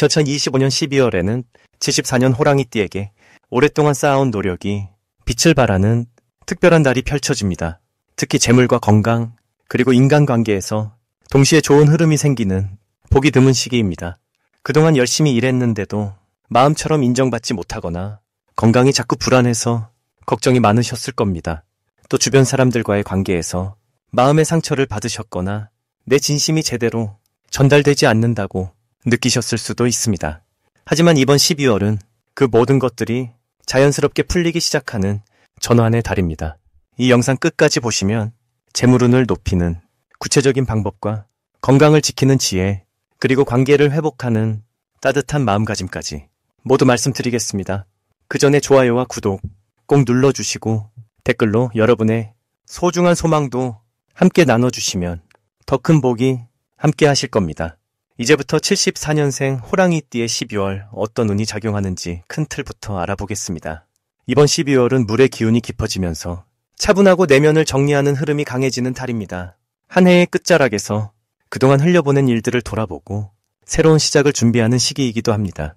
2025년 12월에는 74년 호랑이띠에게 오랫동안 쌓아온 노력이 빛을 발하는 특별한 달이 펼쳐집니다. 특히 재물과 건강, 그리고 인간관계에서 동시에 좋은 흐름이 생기는 보기 드문 시기입니다. 그동안 열심히 일했는데도 마음처럼 인정받지 못하거나 건강이 자꾸 불안해서 걱정이 많으셨을 겁니다. 또 주변 사람들과의 관계에서 마음의 상처를 받으셨거나 내 진심이 제대로 전달되지 않는다고 느끼셨을 수도 있습니다. 하지만 이번 12월은 그 모든 것들이 자연스럽게 풀리기 시작하는 전환의 달입니다. 이 영상 끝까지 보시면 재물운을 높이는 구체적인 방법과 건강을 지키는 지혜, 그리고 관계를 회복하는 따뜻한 마음가짐까지 모두 말씀드리겠습니다. 그 전에 좋아요와 구독 꼭 눌러주시고 댓글로 여러분의 소중한 소망도 함께 나눠주시면 더 큰 복이 함께 하실 겁니다. 이제부터 74년생 호랑이띠의 12월 어떤 운이 작용하는지 큰 틀부터 알아보겠습니다. 이번 12월은 물의 기운이 깊어지면서 차분하고 내면을 정리하는 흐름이 강해지는 달입니다. 한 해의 끝자락에서 그동안 흘려보낸 일들을 돌아보고 새로운 시작을 준비하는 시기이기도 합니다.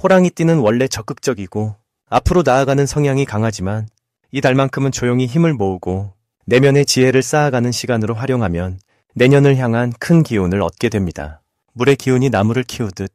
호랑이띠는 원래 적극적이고 앞으로 나아가는 성향이 강하지만 이 달만큼은 조용히 힘을 모으고 내면의 지혜를 쌓아가는 시간으로 활용하면 내년을 향한 큰 기운을 얻게 됩니다. 물의 기운이 나무를 키우듯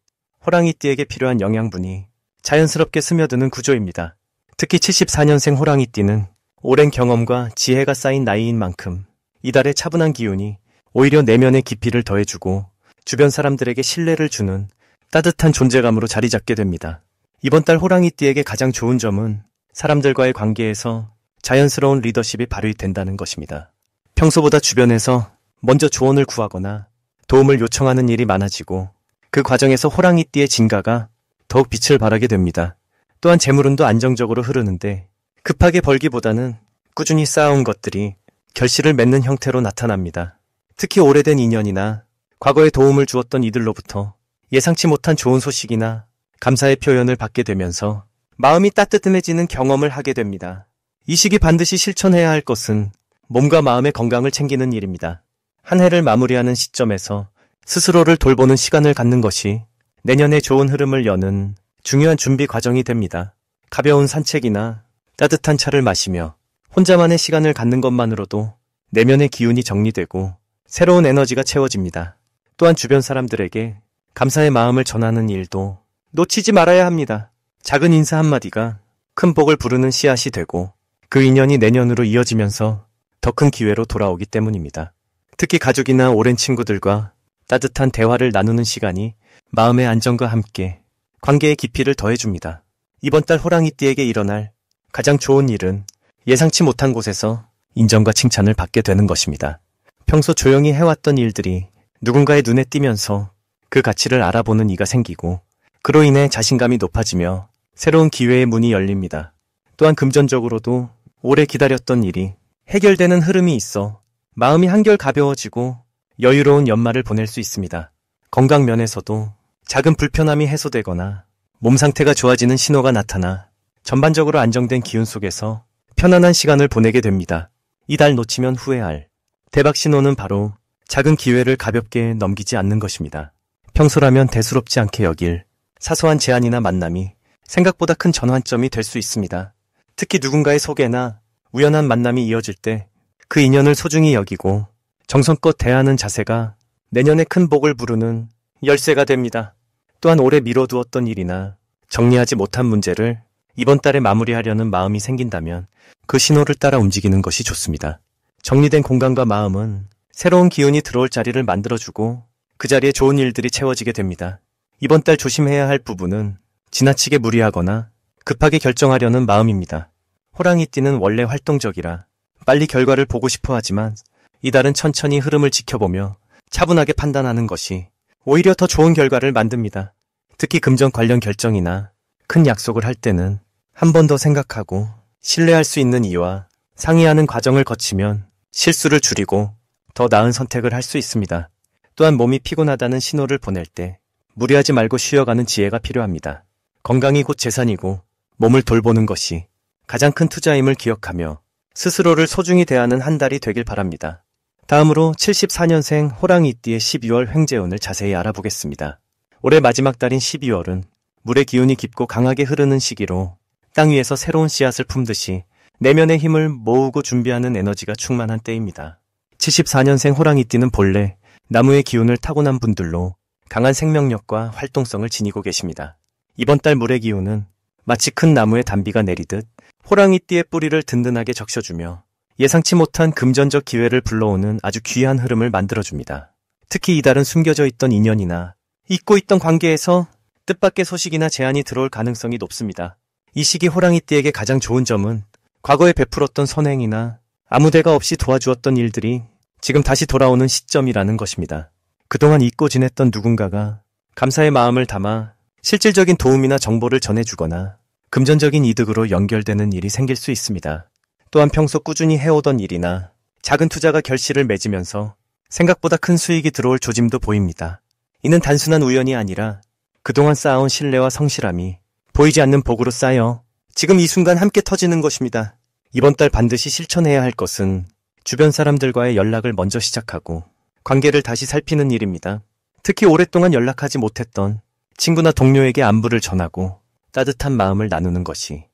호랑이띠에게 필요한 영양분이 자연스럽게 스며드는 구조입니다. 특히 74년생 호랑이띠는 오랜 경험과 지혜가 쌓인 나이인 만큼 이달의 차분한 기운이 오히려 내면의 깊이를 더해주고 주변 사람들에게 신뢰를 주는 따뜻한 존재감으로 자리 잡게 됩니다. 이번 달 호랑이띠에게 가장 좋은 점은 사람들과의 관계에서 자연스러운 리더십이 발휘된다는 것입니다. 평소보다 주변에서 먼저 조언을 구하거나 도움을 요청하는 일이 많아지고 그 과정에서 호랑이띠의 진가가 더욱 빛을 발하게 됩니다. 또한 재물운도 안정적으로 흐르는데 급하게 벌기보다는 꾸준히 쌓아온 것들이 결실을 맺는 형태로 나타납니다. 특히 오래된 인연이나 과거에 도움을 주었던 이들로부터 예상치 못한 좋은 소식이나 감사의 표현을 받게 되면서 마음이 따뜻해지는 경험을 하게 됩니다. 이 시기 반드시 실천해야 할 것은 몸과 마음의 건강을 챙기는 일입니다. 한 해를 마무리하는 시점에서 스스로를 돌보는 시간을 갖는 것이 내년의 좋은 흐름을 여는 중요한 준비 과정이 됩니다. 가벼운 산책이나 따뜻한 차를 마시며 혼자만의 시간을 갖는 것만으로도 내면의 기운이 정리되고 새로운 에너지가 채워집니다. 또한 주변 사람들에게 감사의 마음을 전하는 일도 놓치지 말아야 합니다. 작은 인사 한마디가 큰 복을 부르는 씨앗이 되고 그 인연이 내년으로 이어지면서 더 큰 기회로 돌아오기 때문입니다. 특히 가족이나 오랜 친구들과 따뜻한 대화를 나누는 시간이 마음의 안정과 함께 관계의 깊이를 더해줍니다. 이번 달 호랑이띠에게 일어날 가장 좋은 일은 예상치 못한 곳에서 인정과 칭찬을 받게 되는 것입니다. 평소 조용히 해왔던 일들이 누군가의 눈에 띄면서 그 가치를 알아보는 이가 생기고 그로 인해 자신감이 높아지며 새로운 기회의 문이 열립니다. 또한 금전적으로도 오래 기다렸던 일이 해결되는 흐름이 있어 마음이 한결 가벼워지고 여유로운 연말을 보낼 수 있습니다. 건강 면에서도 작은 불편함이 해소되거나 몸 상태가 좋아지는 신호가 나타나 전반적으로 안정된 기운 속에서 편안한 시간을 보내게 됩니다. 이 달 놓치면 후회할 대박 신호는 바로 작은 기회를 가볍게 넘기지 않는 것입니다. 평소라면 대수롭지 않게 여길 사소한 제안이나 만남이 생각보다 큰 전환점이 될 수 있습니다. 특히 누군가의 소개나 우연한 만남이 이어질 때 그 인연을 소중히 여기고 정성껏 대하는 자세가 내년에 큰 복을 부르는 열쇠가 됩니다. 또한 오래 미뤄두었던 일이나 정리하지 못한 문제를 이번 달에 마무리하려는 마음이 생긴다면 그 신호를 따라 움직이는 것이 좋습니다. 정리된 공간과 마음은 새로운 기운이 들어올 자리를 만들어주고 그 자리에 좋은 일들이 채워지게 됩니다. 이번 달 조심해야 할 부분은 지나치게 무리하거나 급하게 결정하려는 마음입니다. 호랑이띠는 원래 활동적이라 빨리 결과를 보고 싶어 하지만 이달은 천천히 흐름을 지켜보며 차분하게 판단하는 것이 오히려 더 좋은 결과를 만듭니다. 특히 금전 관련 결정이나 큰 약속을 할 때는 한 번 더 생각하고 신뢰할 수 있는 이와 상의하는 과정을 거치면 실수를 줄이고 더 나은 선택을 할 수 있습니다. 또한 몸이 피곤하다는 신호를 보낼 때 무리하지 말고 쉬어가는 지혜가 필요합니다. 건강이 곧 재산이고 몸을 돌보는 것이 가장 큰 투자임을 기억하며 스스로를 소중히 대하는 한 달이 되길 바랍니다. 다음으로 74년생 호랑이띠의 12월 횡재운을 자세히 알아보겠습니다. 올해 마지막 달인 12월은 물의 기운이 깊고 강하게 흐르는 시기로 땅 위에서 새로운 씨앗을 품듯이 내면의 힘을 모으고 준비하는 에너지가 충만한 때입니다. 74년생 호랑이띠는 본래 나무의 기운을 타고난 분들로 강한 생명력과 활동성을 지니고 계십니다. 이번 달 물의 기운은 마치 큰 나무에 단비가 내리듯 호랑이띠의 뿌리를 든든하게 적셔주며 예상치 못한 금전적 기회를 불러오는 아주 귀한 흐름을 만들어줍니다. 특히 이달은 숨겨져 있던 인연이나 잊고 있던 관계에서 뜻밖의 소식이나 제안이 들어올 가능성이 높습니다. 이 시기 호랑이띠에게 가장 좋은 점은 과거에 베풀었던 선행이나 아무 데가 없이 도와주었던 일들이 지금 다시 돌아오는 시점이라는 것입니다. 그동안 잊고 지냈던 누군가가 감사의 마음을 담아 실질적인 도움이나 정보를 전해주거나 금전적인 이득으로 연결되는 일이 생길 수 있습니다. 또한 평소 꾸준히 해오던 일이나 작은 투자가 결실을 맺으면서 생각보다 큰 수익이 들어올 조짐도 보입니다. 이는 단순한 우연이 아니라 그동안 쌓아온 신뢰와 성실함이 보이지 않는 복으로 쌓여 지금 이 순간 함께 터지는 것입니다. 이번 달 반드시 실천해야 할 것은 주변 사람들과의 연락을 먼저 시작하고 관계를 다시 살피는 일입니다. 특히 오랫동안 연락하지 못했던 친구나 동료에게 안부를 전하고 따뜻한 마음을 나누는 것이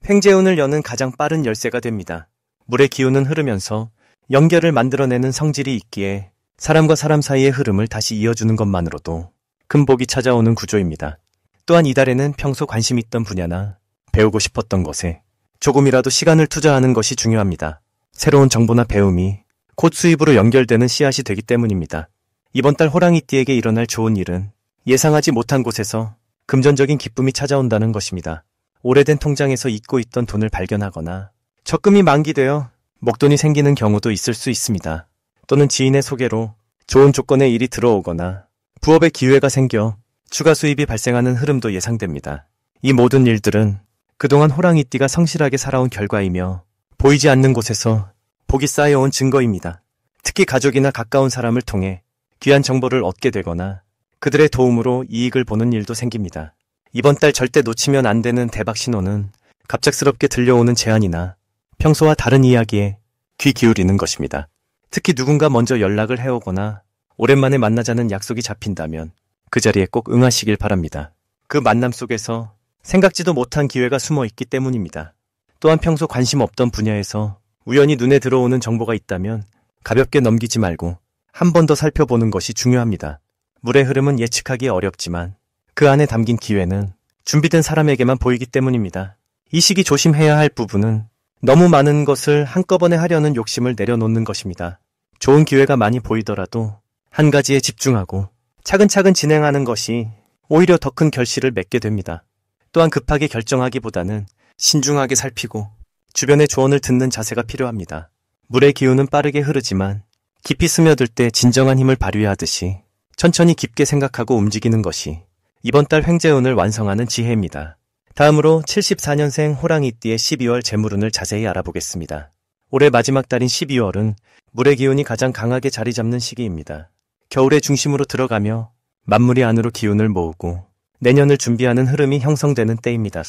횡재운을 여는 가장 빠른 열쇠가 됩니다. 물의 기운은 흐르면서 연결을 만들어내는 성질이 있기에 사람과 사람 사이의 흐름을 다시 이어주는 것만으로도 큰 복이 찾아오는 구조입니다. 또한 이달에는 평소 관심 있던 분야나 배우고 싶었던 것에 조금이라도 시간을 투자하는 것이 중요합니다. 새로운 정보나 배움이 곧 수입으로 연결되는 씨앗이 되기 때문입니다. 이번 달 호랑이띠에게 일어날 좋은 일은 예상하지 못한 곳에서 금전적인 기쁨이 찾아온다는 것입니다. 오래된 통장에서 잊고 있던 돈을 발견하거나 적금이 만기되어 목돈이 생기는 경우도 있을 수 있습니다. 또는 지인의 소개로 좋은 조건의 일이 들어오거나 부업의 기회가 생겨 추가 수입이 발생하는 흐름도 예상됩니다. 이 모든 일들은 그동안 호랑이띠가 성실하게 살아온 결과이며 보이지 않는 곳에서 복이 쌓여온 증거입니다. 특히 가족이나 가까운 사람을 통해 귀한 정보를 얻게 되거나 그들의 도움으로 이익을 보는 일도 생깁니다. 이번 달 절대 놓치면 안 되는 대박 신호는 갑작스럽게 들려오는 제안이나 평소와 다른 이야기에 귀 기울이는 것입니다. 특히 누군가 먼저 연락을 해오거나 오랜만에 만나자는 약속이 잡힌다면 그 자리에 꼭 응하시길 바랍니다. 그 만남 속에서 생각지도 못한 기회가 숨어 있기 때문입니다. 또한 평소 관심 없던 분야에서 우연히 눈에 들어오는 정보가 있다면 가볍게 넘기지 말고 한 번 더 살펴보는 것이 중요합니다. 물의 흐름은 예측하기 어렵지만 그 안에 담긴 기회는 준비된 사람에게만 보이기 때문입니다. 이 시기 조심해야 할 부분은 너무 많은 것을 한꺼번에 하려는 욕심을 내려놓는 것입니다. 좋은 기회가 많이 보이더라도 한 가지에 집중하고 차근차근 진행하는 것이 오히려 더 큰 결실을 맺게 됩니다. 또한 급하게 결정하기보다는 신중하게 살피고 주변의 조언을 듣는 자세가 필요합니다. 물의 기운은 빠르게 흐르지만 깊이 스며들 때 진정한 힘을 발휘하듯이 천천히 깊게 생각하고 움직이는 것이 이번 달 횡재운을 완성하는 지혜입니다. 다음으로 74년생 호랑이띠의 12월 재물운을 자세히 알아보겠습니다. 올해 마지막 달인 12월은 물의 기운이 가장 강하게 자리 잡는 시기입니다. 겨울의 중심으로 들어가며 만물이 안으로 기운을 모으고 내년을 준비하는 흐름이 형성되는 때입니다.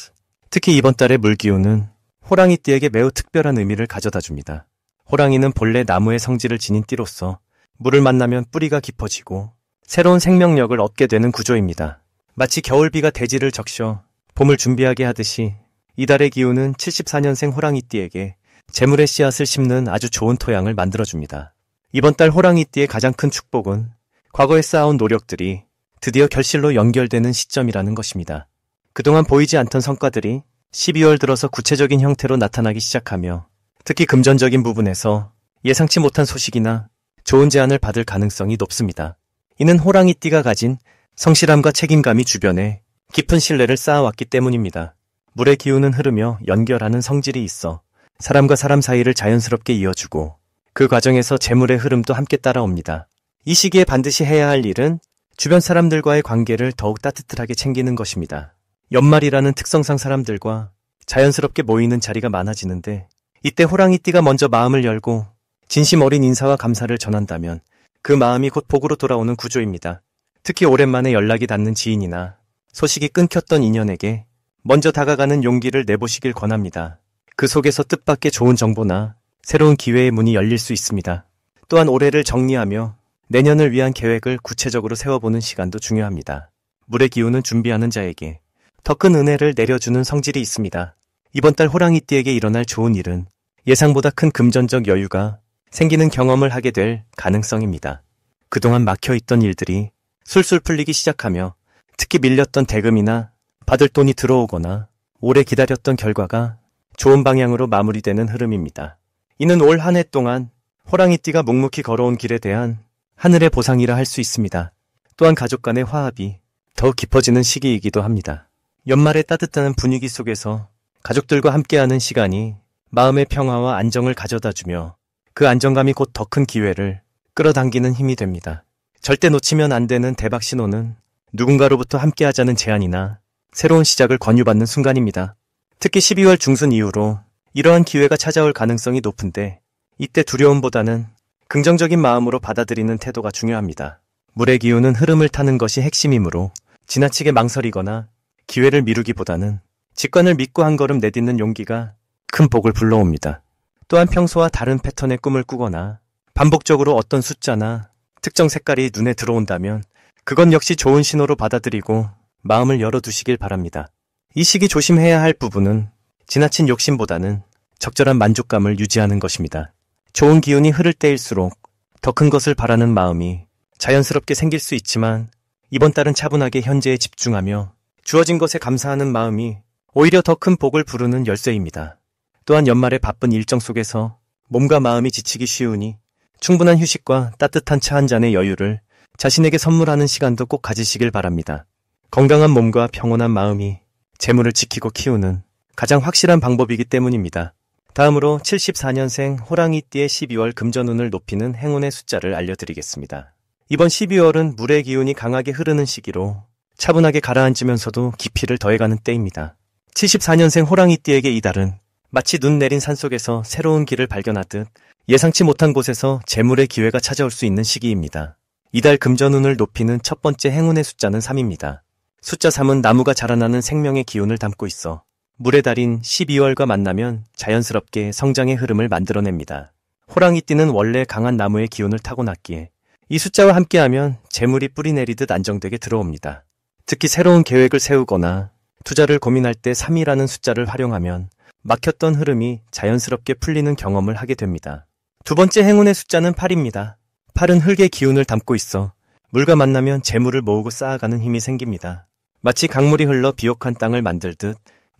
특히 이번 달의 물 기운은 호랑이띠에게 매우 특별한 의미를 가져다 줍니다. 호랑이는 본래 나무의 성질을 지닌 띠로서 물을 만나면 뿌리가 깊어지고 새로운 생명력을 얻게 되는 구조입니다. 마치 겨울비가 대지를 적셔 봄을 준비하게 하듯이 이달의 기운은 74년생 호랑이띠에게 재물의 씨앗을 심는 아주 좋은 토양을 만들어줍니다. 이번 달 호랑이띠의 가장 큰 축복은 과거에 쌓아온 노력들이 드디어 결실로 연결되는 시점이라는 것입니다. 그동안 보이지 않던 성과들이 12월 들어서 구체적인 형태로 나타나기 시작하며 특히 금전적인 부분에서 예상치 못한 소식이나 좋은 제안을 받을 가능성이 높습니다. 이는 호랑이띠가 가진 성실함과 책임감이 주변에 깊은 신뢰를 쌓아왔기 때문입니다. 물의 기운은 흐르며 연결하는 성질이 있어 사람과 사람 사이를 자연스럽게 이어주고 그 과정에서 재물의 흐름도 함께 따라옵니다. 이 시기에 반드시 해야 할 일은 주변 사람들과의 관계를 더욱 따뜻하게 챙기는 것입니다. 연말이라는 특성상 사람들과 자연스럽게 모이는 자리가 많아지는데 이때 호랑이띠가 먼저 마음을 열고 진심 어린 인사와 감사를 전한다면 그 마음이 곧 복으로 돌아오는 구조입니다. 특히 오랜만에 연락이 닿는 지인이나 소식이 끊겼던 인연에게 먼저 다가가는 용기를 내보시길 권합니다. 그 속에서 뜻밖의 좋은 정보나 새로운 기회의 문이 열릴 수 있습니다. 또한 올해를 정리하며 내년을 위한 계획을 구체적으로 세워보는 시간도 중요합니다. 물의 기운은 준비하는 자에게 더 큰 은혜를 내려주는 성질이 있습니다. 이번 달 호랑이띠에게 일어날 좋은 일은 예상보다 큰 금전적 여유가 생기는 경험을 하게 될 가능성입니다. 그동안 막혀있던 일들이 술술 풀리기 시작하며 특히 밀렸던 대금이나 받을 돈이 들어오거나 오래 기다렸던 결과가 좋은 방향으로 마무리되는 흐름입니다. 이는 올 한 해 동안 호랑이띠가 묵묵히 걸어온 길에 대한 하늘의 보상이라 할 수 있습니다. 또한 가족 간의 화합이 더욱 깊어지는 시기이기도 합니다. 연말의 따뜻한 분위기 속에서 가족들과 함께하는 시간이 마음의 평화와 안정을 가져다주며 그 안정감이 곧 더 큰 기회를 끌어당기는 힘이 됩니다. 절대 놓치면 안 되는 대박 신호는 누군가로부터 함께하자는 제안이나 새로운 시작을 권유받는 순간입니다. 특히 12월 중순 이후로 이러한 기회가 찾아올 가능성이 높은데 이때 두려움보다는 긍정적인 마음으로 받아들이는 태도가 중요합니다. 물의 기운은 흐름을 타는 것이 핵심이므로 지나치게 망설이거나 기회를 미루기보다는 직관을 믿고 한 걸음 내딛는 용기가 큰 복을 불러옵니다. 또한 평소와 다른 패턴의 꿈을 꾸거나 반복적으로 어떤 숫자나 특정 색깔이 눈에 들어온다면 그건 역시 좋은 신호로 받아들이고 마음을 열어두시길 바랍니다. 이 시기 조심해야 할 부분은 지나친 욕심보다는 적절한 만족감을 유지하는 것입니다. 좋은 기운이 흐를 때일수록 더 큰 것을 바라는 마음이 자연스럽게 생길 수 있지만 이번 달은 차분하게 현재에 집중하며 주어진 것에 감사하는 마음이 오히려 더 큰 복을 부르는 열쇠입니다. 또한 연말의 바쁜 일정 속에서 몸과 마음이 지치기 쉬우니 충분한 휴식과 따뜻한 차 한 잔의 여유를 자신에게 선물하는 시간도 꼭 가지시길 바랍니다. 건강한 몸과 평온한 마음이 재물을 지키고 키우는 가장 확실한 방법이기 때문입니다. 다음으로 74년생 호랑이띠의 12월 금전운을 높이는 행운의 숫자를 알려드리겠습니다. 이번 12월은 물의 기운이 강하게 흐르는 시기로 차분하게 가라앉으면서도 깊이를 더해가는 때입니다. 74년생 호랑이띠에게 이달은 마치 눈 내린 산속에서 새로운 길을 발견하듯 예상치 못한 곳에서 재물의 기회가 찾아올 수 있는 시기입니다. 이달 금전운을 높이는 첫 번째 행운의 숫자는 3입니다. 숫자 3은 나무가 자라나는 생명의 기운을 담고 있어 물의 달인 12월과 만나면 자연스럽게 성장의 흐름을 만들어냅니다. 호랑이띠는 원래 강한 나무의 기운을 타고났기에 이 숫자와 함께하면 재물이 뿌리내리듯 안정되게 들어옵니다. 특히 새로운 계획을 세우거나 투자를 고민할 때 3이라는 숫자를 활용하면 막혔던 흐름이 자연스럽게 풀리는 경험을 하게 됩니다. 두 번째 행운의 숫자는 8입니다. 8은 흙의 기운을 담고 있어 물과 만나면 재물을 모으고 쌓아가는 힘이 생깁니다. 마치 강물이 흘러 비옥한 땅을 만들듯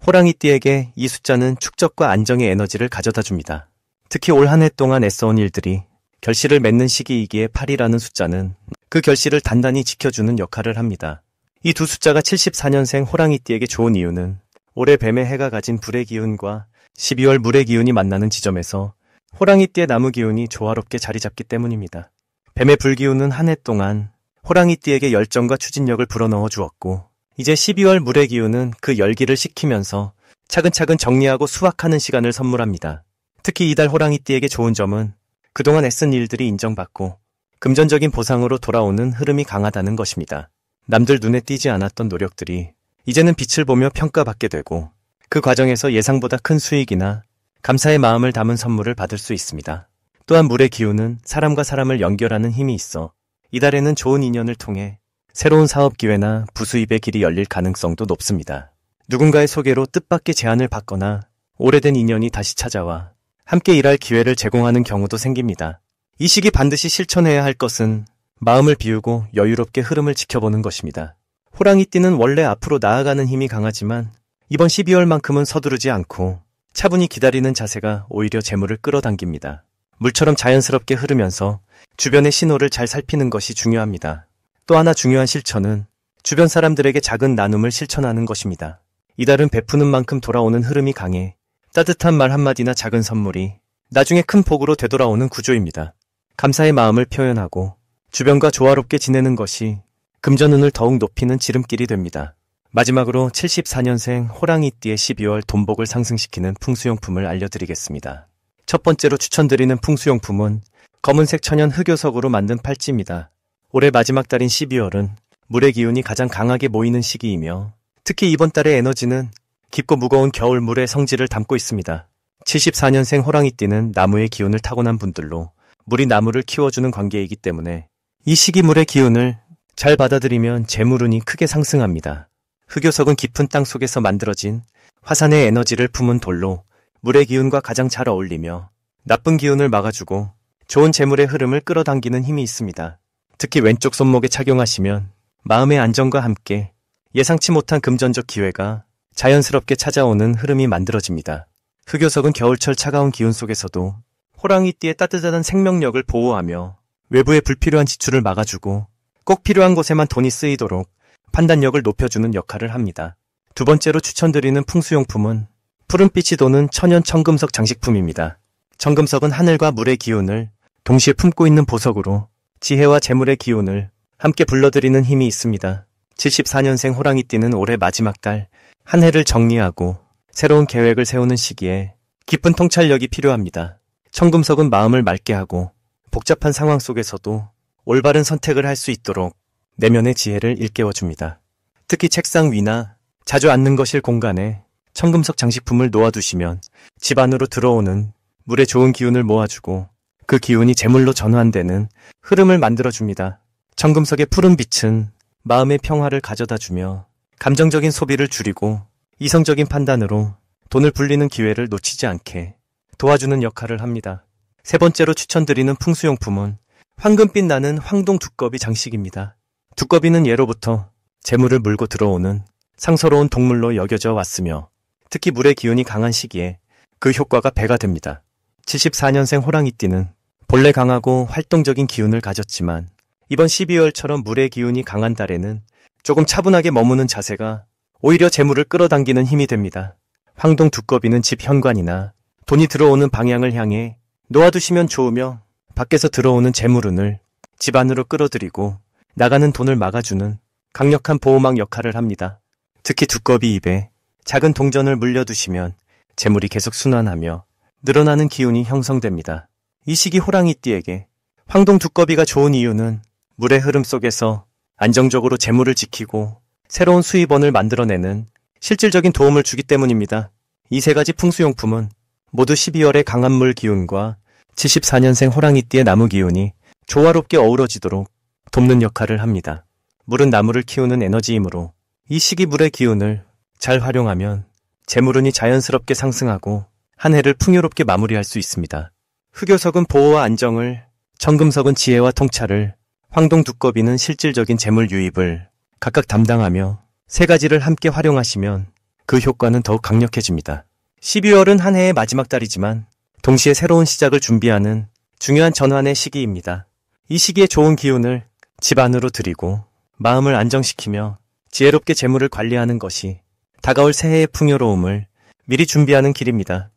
호랑이띠에게 이 숫자는 축적과 안정의 에너지를 가져다 줍니다. 특히 올 한 해 동안 애써온 일들이 결실을 맺는 시기이기에 8이라는 숫자는 그 결실을 단단히 지켜주는 역할을 합니다. 이 두 숫자가 74년생 호랑이띠에게 좋은 이유는 올해 뱀의 해가 가진 불의 기운과 12월 물의 기운이 만나는 지점에서 호랑이띠의 나무 기운이 조화롭게 자리 잡기 때문입니다. 뱀의 불기운은 한 해 동안 호랑이띠에게 열정과 추진력을 불어넣어 주었고 이제 12월 물의 기운은 그 열기를 식히면서 차근차근 정리하고 수확하는 시간을 선물합니다. 특히 이달 호랑이띠에게 좋은 점은 그동안 애쓴 일들이 인정받고 금전적인 보상으로 돌아오는 흐름이 강하다는 것입니다. 남들 눈에 띄지 않았던 노력들이 이제는 빛을 보며 평가받게 되고 그 과정에서 예상보다 큰 수익이나 감사의 마음을 담은 선물을 받을 수 있습니다. 또한 물의 기운은 사람과 사람을 연결하는 힘이 있어 이달에는 좋은 인연을 통해 새로운 사업 기회나 부수입의 길이 열릴 가능성도 높습니다. 누군가의 소개로 뜻밖의 제안을 받거나 오래된 인연이 다시 찾아와 함께 일할 기회를 제공하는 경우도 생깁니다. 이 시기 반드시 실천해야 할 것은 마음을 비우고 여유롭게 흐름을 지켜보는 것입니다. 호랑이띠는 원래 앞으로 나아가는 힘이 강하지만 이번 12월만큼은 서두르지 않고 차분히 기다리는 자세가 오히려 재물을 끌어당깁니다. 물처럼 자연스럽게 흐르면서 주변의 신호를 잘 살피는 것이 중요합니다. 또 하나 중요한 실천은 주변 사람들에게 작은 나눔을 실천하는 것입니다. 이달은 베푸는 만큼 돌아오는 흐름이 강해 따뜻한 말 한마디나 작은 선물이 나중에 큰 복으로 되돌아오는 구조입니다. 감사의 마음을 표현하고 주변과 조화롭게 지내는 것이 금전운을 더욱 높이는 지름길이 됩니다. 마지막으로 74년생 호랑이띠의 12월 돈복을 상승시키는 풍수용품을 알려드리겠습니다. 첫 번째로 추천드리는 풍수용품은 검은색 천연 흑요석으로 만든 팔찌입니다. 올해 마지막 달인 12월은 물의 기운이 가장 강하게 모이는 시기이며 특히 이번 달의 에너지는 깊고 무거운 겨울물의 성질을 담고 있습니다. 74년생 호랑이띠는 나무의 기운을 타고난 분들로 물이 나무를 키워주는 관계이기 때문에 이 시기 물의 기운을 잘 받아들이면 재물운이 크게 상승합니다. 흑요석은 깊은 땅 속에서 만들어진 화산의 에너지를 품은 돌로 물의 기운과 가장 잘 어울리며 나쁜 기운을 막아주고 좋은 재물의 흐름을 끌어당기는 힘이 있습니다. 특히 왼쪽 손목에 착용하시면 마음의 안정과 함께 예상치 못한 금전적 기회가 자연스럽게 찾아오는 흐름이 만들어집니다. 흑요석은 겨울철 차가운 기운 속에서도 호랑이띠의 따뜻한 생명력을 보호하며 외부의 불필요한 지출을 막아주고 꼭 필요한 곳에만 돈이 쓰이도록 판단력을 높여주는 역할을 합니다. 두 번째로 추천드리는 풍수용품은 푸른빛이 도는 천연 청금석 장식품입니다. 청금석은 하늘과 물의 기운을 동시에 품고 있는 보석으로 지혜와 재물의 기운을 함께 불러들이는 힘이 있습니다. 74년생 호랑이띠는 올해 마지막 달 한 해를 정리하고 새로운 계획을 세우는 시기에 깊은 통찰력이 필요합니다. 청금석은 마음을 맑게 하고 복잡한 상황 속에서도 올바른 선택을 할 수 있도록 내면의 지혜를 일깨워줍니다. 특히 책상 위나 자주 앉는 거실 공간에 청금석 장식품을 놓아두시면 집 안으로 들어오는 물의 좋은 기운을 모아주고 그 기운이 재물로 전환되는 흐름을 만들어줍니다. 청금석의 푸른 빛은 마음의 평화를 가져다주며 감정적인 소비를 줄이고 이성적인 판단으로 돈을 불리는 기회를 놓치지 않게 도와주는 역할을 합니다. 세 번째로 추천드리는 풍수용품은 황금빛 나는 황동 두꺼비 장식입니다. 두꺼비는 예로부터 재물을 물고 들어오는 상서로운 동물로 여겨져 왔으며 특히 물의 기운이 강한 시기에 그 효과가 배가 됩니다. 74년생 호랑이띠는 본래 강하고 활동적인 기운을 가졌지만 이번 12월처럼 물의 기운이 강한 달에는 조금 차분하게 머무는 자세가 오히려 재물을 끌어당기는 힘이 됩니다. 황동 두꺼비는 집 현관이나 돈이 들어오는 방향을 향해 놓아두시면 좋으며 밖에서 들어오는 재물운을 집 안으로 끌어들이고 나가는 돈을 막아주는 강력한 보호막 역할을 합니다. 특히 두꺼비 입에 작은 동전을 물려두시면 재물이 계속 순환하며 늘어나는 기운이 형성됩니다. 이 시기 호랑이띠에게 황동 두꺼비가 좋은 이유는 물의 흐름 속에서 안정적으로 재물을 지키고 새로운 수입원을 만들어내는 실질적인 도움을 주기 때문입니다. 이 세 가지 풍수용품은 모두 12월의 강한 물 기운과 74년생 호랑이띠의 나무 기운이 조화롭게 어우러지도록 돕는 역할을 합니다. 물은 나무를 키우는 에너지이므로 이 시기 물의 기운을 잘 활용하면 재물운이 자연스럽게 상승하고 한 해를 풍요롭게 마무리할 수 있습니다. 흑요석은 보호와 안정을, 청금석은 지혜와 통찰을, 황동 두꺼비는 실질적인 재물 유입을 각각 담당하며 세 가지를 함께 활용하시면 그 효과는 더욱 강력해집니다. 12월은 한 해의 마지막 달이지만 동시에 새로운 시작을 준비하는 중요한 전환의 시기입니다. 이 시기에 좋은 기운을 집 안으로 들이고 마음을 안정시키며 지혜롭게 재물을 관리하는 것이 다가올 새해의 풍요로움을 미리 준비하는 길입니다.